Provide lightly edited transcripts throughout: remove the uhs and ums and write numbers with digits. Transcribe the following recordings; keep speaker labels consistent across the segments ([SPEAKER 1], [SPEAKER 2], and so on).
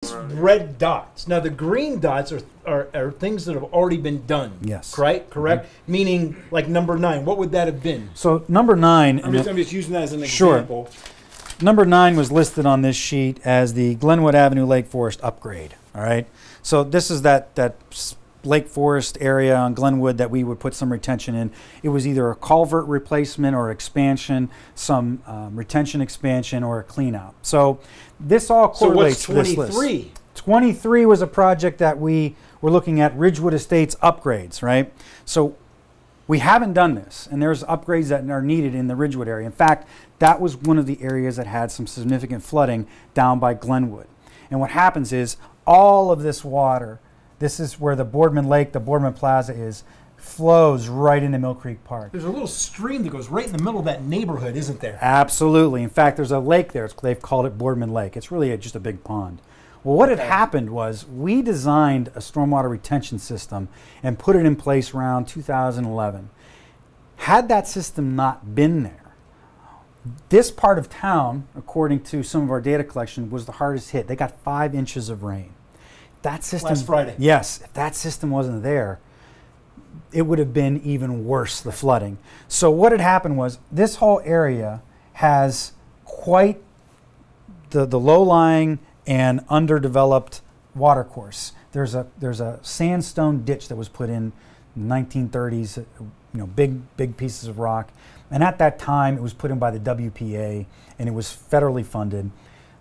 [SPEAKER 1] red dots. Now the green dots are things that have already been done.
[SPEAKER 2] Yes.
[SPEAKER 1] Correct? Meaning like number 9. What would that have been?
[SPEAKER 2] So number 9.
[SPEAKER 1] I'm just using that as an
[SPEAKER 2] Sure.
[SPEAKER 1] example.
[SPEAKER 2] Number 9 was listed on this sheet as the Glenwood Avenue Lake Forest upgrade. All right. So this is that Lake Forest area on Glenwood that we would put some retention in. It was either a culvert replacement or expansion, some retention expansion or a clean out. So this all correlates
[SPEAKER 1] so what's
[SPEAKER 2] to this
[SPEAKER 1] 23?
[SPEAKER 2] list. 23 was a project that we were looking at Ridgewood Estates upgrades, right? So we haven't done this, and there's upgrades that are needed in the Ridgewood area. In fact, that was one of the areas that had some significant flooding down by Glenwood. And what happens is all of this water, this is where the Boardman Lake, the Boardman Plaza is, flows right into Mill Creek Park.
[SPEAKER 1] There's a little stream that goes right in the middle of that neighborhood, isn't there?
[SPEAKER 2] Absolutely. In fact, there's a lake there. They've called it Boardman Lake. It's really just a big pond. Well, what had happened was we designed a stormwater retention system and put it in place around 2011. Had that system not been there, this part of town, according to some of our data collection, was the hardest hit. They got 5 inches of rain. That system,
[SPEAKER 1] Last Friday.
[SPEAKER 2] Yes, if that system wasn't there, it would have been even worse, the flooding. So what had happened was this whole area has quite the low-lying and underdeveloped water course. There's a sandstone ditch that was put in 1930s, big pieces of rock. And at that time, it was put in by the WPA, and it was federally funded.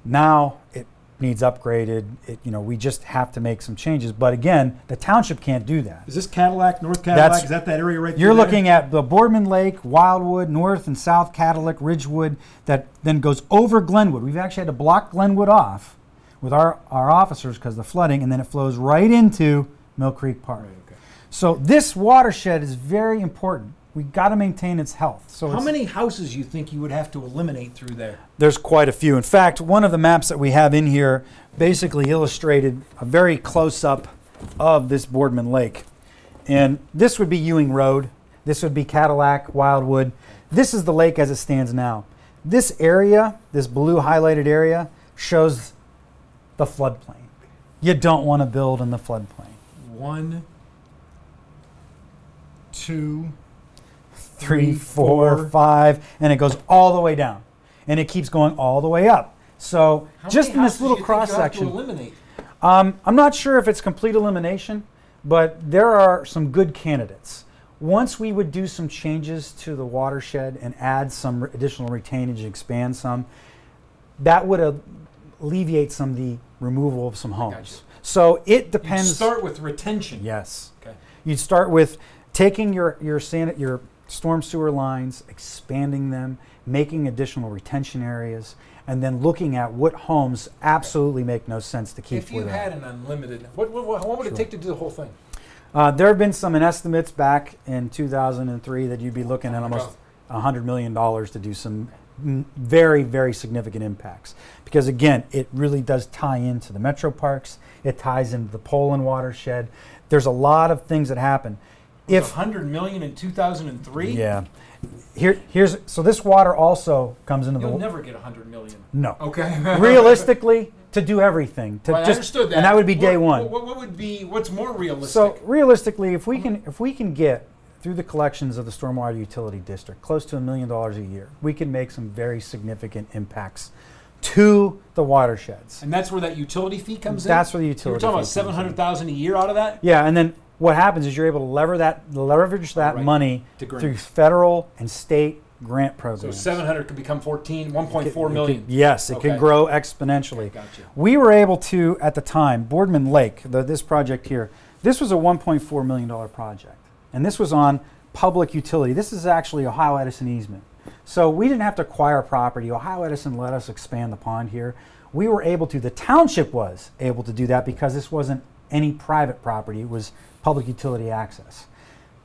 [SPEAKER 2] Now it needs upgraded. We just have to make some changes. But again, the township can't do that.
[SPEAKER 1] Is this Cadillac, North Cadillac? Is that area right there?
[SPEAKER 2] You're looking at the Boardman Lake, Wildwood, North and South Cadillac, Ridgewood, that then goes over Glenwood. We've actually had to block Glenwood off with our officers because of the flooding, and then it flows right into Mill Creek Park.
[SPEAKER 1] Right, okay.
[SPEAKER 2] So this watershed is very important. We got to maintain its health. So
[SPEAKER 1] how many houses you think you would have to eliminate through there?
[SPEAKER 2] There's quite a few. In fact, one of the maps that we have in here basically illustrated a very close-up of this Boardman Lake. And this would be Ewing Road. This would be Cadillac, Wildwood. This is the lake as it stands now. This area, this blue highlighted area, shows the floodplain. You don't want to build in the floodplain.
[SPEAKER 1] 1, 2,
[SPEAKER 2] 3, 4, 5, and it goes all the way down. And it keeps going all the way up. So just in this little cross section. I'm not sure if it's complete elimination, but there are some good candidates. Once we would do some changes to the watershed and add some additional retainage, expand some, that would alleviate some of the removal of some homes. So it depends.
[SPEAKER 1] You'd start with retention.
[SPEAKER 2] Yes.
[SPEAKER 1] Okay.
[SPEAKER 2] You'd start with taking your storm sewer lines, expanding them, making additional retention areas, and then looking at what homes absolutely make no sense to keep.
[SPEAKER 1] If you had an unlimited, what would it take to do the whole thing?
[SPEAKER 2] There have been some estimates back in 2003 that you'd be looking at almost $100 million to do some very, very significant impacts. Because again, it really does tie into the metro parks. It ties into the Poland watershed. There's a lot of things that happen.
[SPEAKER 1] If $100 million in 2003?
[SPEAKER 2] Yeah. So this water also comes into
[SPEAKER 1] You'll never get $100 million.
[SPEAKER 2] No.
[SPEAKER 1] Okay.
[SPEAKER 2] Realistically, to do everything.
[SPEAKER 1] I understood that.
[SPEAKER 2] And that would be day one.
[SPEAKER 1] What's more realistic?
[SPEAKER 2] So realistically, if we can get through the collections of the Stormwater Utility District close to $1 million a year, we can make some very significant impacts to the watersheds.
[SPEAKER 1] And that's where that utility fee comes in?
[SPEAKER 2] That's where the utility fee
[SPEAKER 1] comes in. You're talking about $700,000 a year out of that?
[SPEAKER 2] Yeah, and then what happens is you're able to leverage that money through federal and state grant programs.
[SPEAKER 1] So 700 could become 1.4 million.
[SPEAKER 2] Yes, it can grow exponentially.
[SPEAKER 1] Okay, gotcha.
[SPEAKER 2] We were able to, at the time, Boardman Lake, this project here, this was a $1.4 million project. And this was on public utility. This is actually Ohio Edison easement. So we didn't have to acquire property. Ohio Edison let us expand the pond here. We were able to, the township was able to do that because this wasn't any private property. It was public utility access.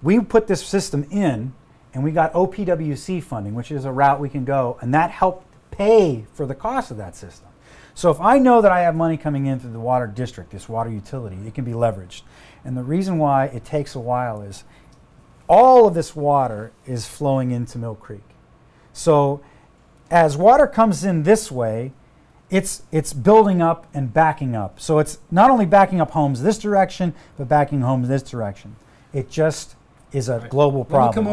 [SPEAKER 2] We put this system in and we got OPWC funding, which is a route we can go, and that helped pay for the cost of that system. So if I know that I have money coming in through the water district, this water utility, it can be leveraged. And the reason why it takes a while is all of this water is flowing into Mill Creek. So as water comes in this way, it's building up and backing up. So it's not only backing up homes this direction, but backing homes this direction. It just is a global problem.
[SPEAKER 1] Let me come over